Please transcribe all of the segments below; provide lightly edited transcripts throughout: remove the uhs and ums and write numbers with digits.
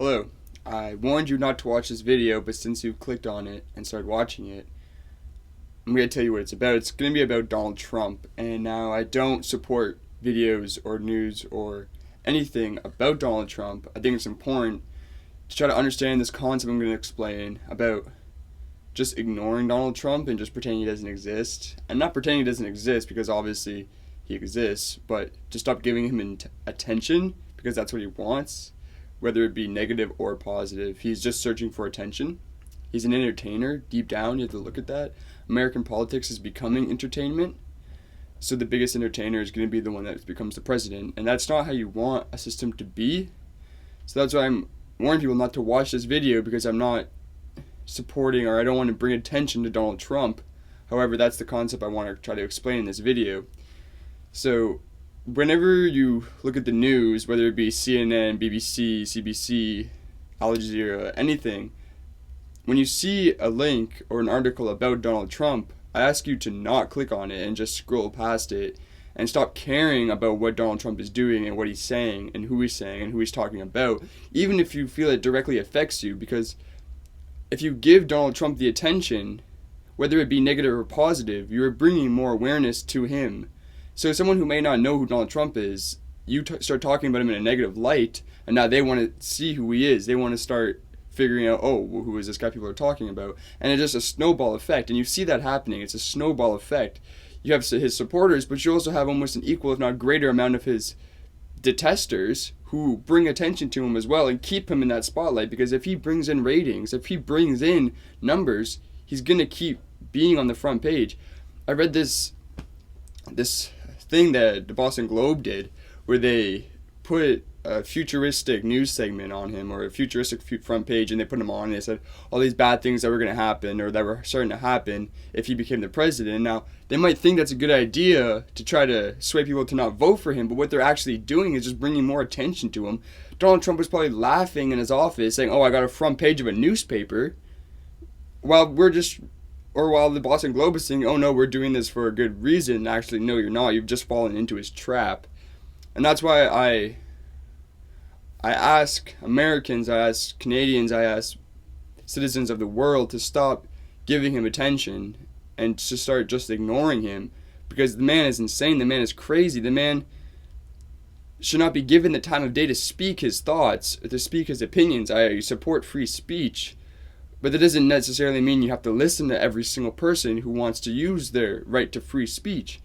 Hello. I warned you not to watch this video, but since you've clicked on it and started watching it, I'm going to tell you what it's about. It's going to be about Donald Trump. And now I don't support videos or news or anything about Donald Trump. I think it's important to try to understand this concept I'm going to explain about just ignoring Donald Trump and just pretending he doesn't exist. And not pretending he doesn't exist because obviously he exists, but to stop giving him attention because that's what he wants, whether it be negative or positive. He's just searching for attention. He's an entertainer. Deep down, you have to look at that. American politics is becoming entertainment. So the biggest entertainer is going to be the one that becomes the president. And that's not how you want a system to be. So that's why I'm warning people not to watch this video, because I'm not supporting, or I don't want to bring attention to Donald Trump. However, that's the concept I want to try to explain in this video. So whenever you look at the news, whether it be CNN, BBC, CBC, Al Jazeera, anything, when you see a link or an article about Donald Trump, I ask you to not click on it and just scroll past it and stop caring about what Donald Trump is doing and what he's saying and who he's talking about, even if you feel it directly affects you. Because if you give Donald Trump the attention, whether it be negative or positive, you're bringing more awareness to him. So someone who may not know who Donald Trump is, you start talking about him in a negative light, and now they want to see who he is. They want to start figuring out, oh, well, who is this guy people are talking about? And it's just a snowball effect, and you see that happening. It's a snowball effect. You have his supporters, but you also have almost an equal, if not greater, amount of his detesters who bring attention to him as well and keep him in that spotlight. Because if he brings in ratings, if he brings in numbers, he's going to keep being on the front page. I read this thing that the Boston Globe did, where they put a futuristic news segment on him, or a futuristic front page, and they put him on and they said all these bad things that were going to happen, or that were starting to happen if he became the president. Now, they might think that's a good idea to try to sway people to not vote for him, but what they're actually doing is just bringing more attention to him. Donald Trump was probably laughing in his office saying, oh, I got a front page of a newspaper, while the Boston Globe is saying, oh no, we're doing this for a good reason. Actually, no, you're not. You've just fallen into his trap. And that's why I ask Americans, I ask Canadians, I ask citizens of the world to stop giving him attention and to start just ignoring him, because the man is insane. The man is crazy. The man should not be given the time of day to speak his thoughts, to speak his opinions. I support free speech, but that doesn't necessarily mean you have to listen to every single person who wants to use their right to free speech.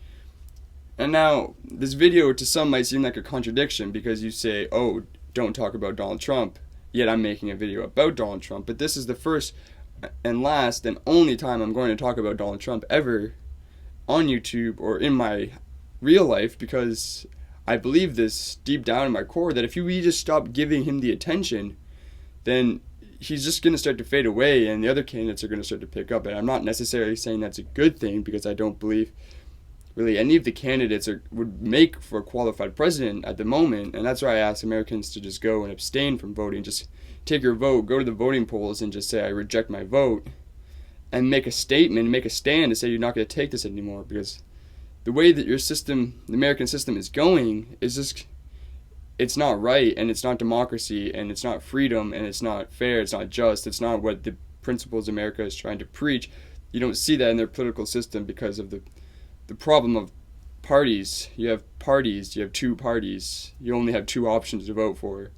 And now, this video to some might seem like a contradiction, because you say, oh, don't talk about Donald Trump, yet I'm making a video about Donald Trump. But this is the first and last and only time I'm going to talk about Donald Trump ever on YouTube or in my real life, because I believe this deep down in my core, that if we just stop giving him the attention, then he's just going to start to fade away and the other candidates are going to start to pick up. And I'm not necessarily saying that's a good thing, because I don't believe really any of the candidates would make for a qualified president at the moment. And that's why I ask Americans to just go and abstain from voting. Just take your vote, go to the voting polls and just say, I reject my vote, and make a statement, make a stand to say you're not going to take this anymore. Because the way that your system, the American system, is going is just, it's not right, and it's not democracy, and it's not freedom, and it's not fair, it's not just, it's not what the principles America is trying to preach. You don't see that in their political system because of the problem of parties. You have two parties, you only have two options to vote for.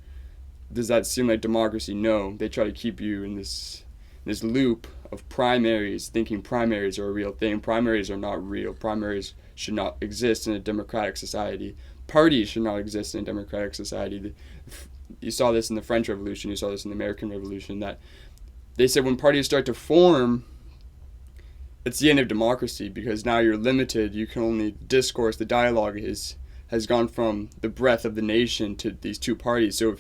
Does that seem like democracy? No. They try to keep you in this loop of primaries, thinking primaries are a real thing. Primaries are not real. Primaries should not exist in a democratic society. Parties should not exist in a democratic society. You saw this in the French Revolution, you saw this in the American Revolution, that they said when parties start to form, it's the end of democracy, because now you're limited. You can only discourse. The dialogue has gone from the breadth of the nation to these two parties. So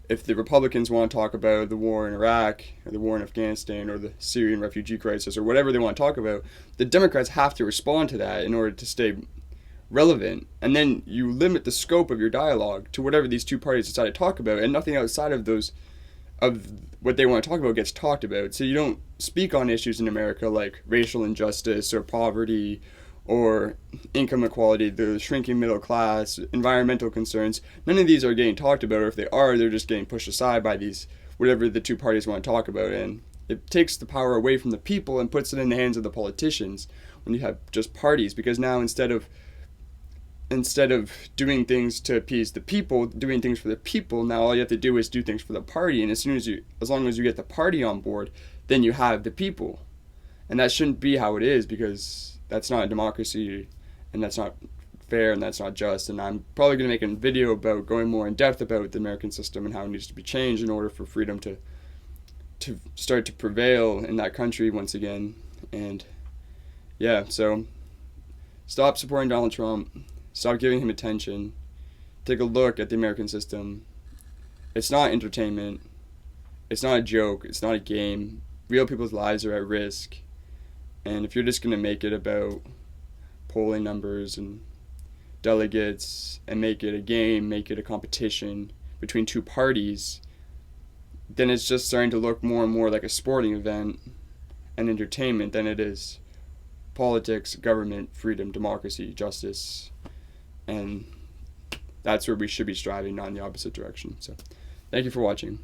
if the Republicans want to talk about the war in Iraq, or the war in Afghanistan, or the Syrian refugee crisis, or whatever they want to talk about, the Democrats have to respond to that in order to stay relevant. And then you limit the scope of your dialogue to whatever these two parties decide to talk about, and nothing outside of those, of what they want to talk about, gets talked about. So you don't speak on issues in America like racial injustice or poverty or income equality, the shrinking middle class, environmental concerns. None of these are getting talked about, or if they are, they're just getting pushed aside by these, whatever the two parties want to talk about. And it takes the power away from the people and puts it in the hands of the politicians when you have just parties, because now instead of doing things to appease the people, doing things for the people, now all you have to do is do things for the party. And as long as you get the party on board, then you have the people. And that shouldn't be how it is, because that's not a democracy, and that's not fair, and that's not just. And I'm probably going to make a video about going more in depth about the American system and how it needs to be changed in order for freedom to start to prevail in that country once again. And yeah, so stop supporting Donald Trump. Stop giving him attention. Take a look at the American system. It's not entertainment. It's not a joke. It's not a game. Real people's lives are at risk. And if you're just going to make it about polling numbers and delegates and make it a game, make it a competition between two parties, then it's just starting to look more and more like a sporting event and entertainment than it is politics, government, freedom, democracy, justice. And that's where we should be striving, not in the opposite direction. So thank you for watching.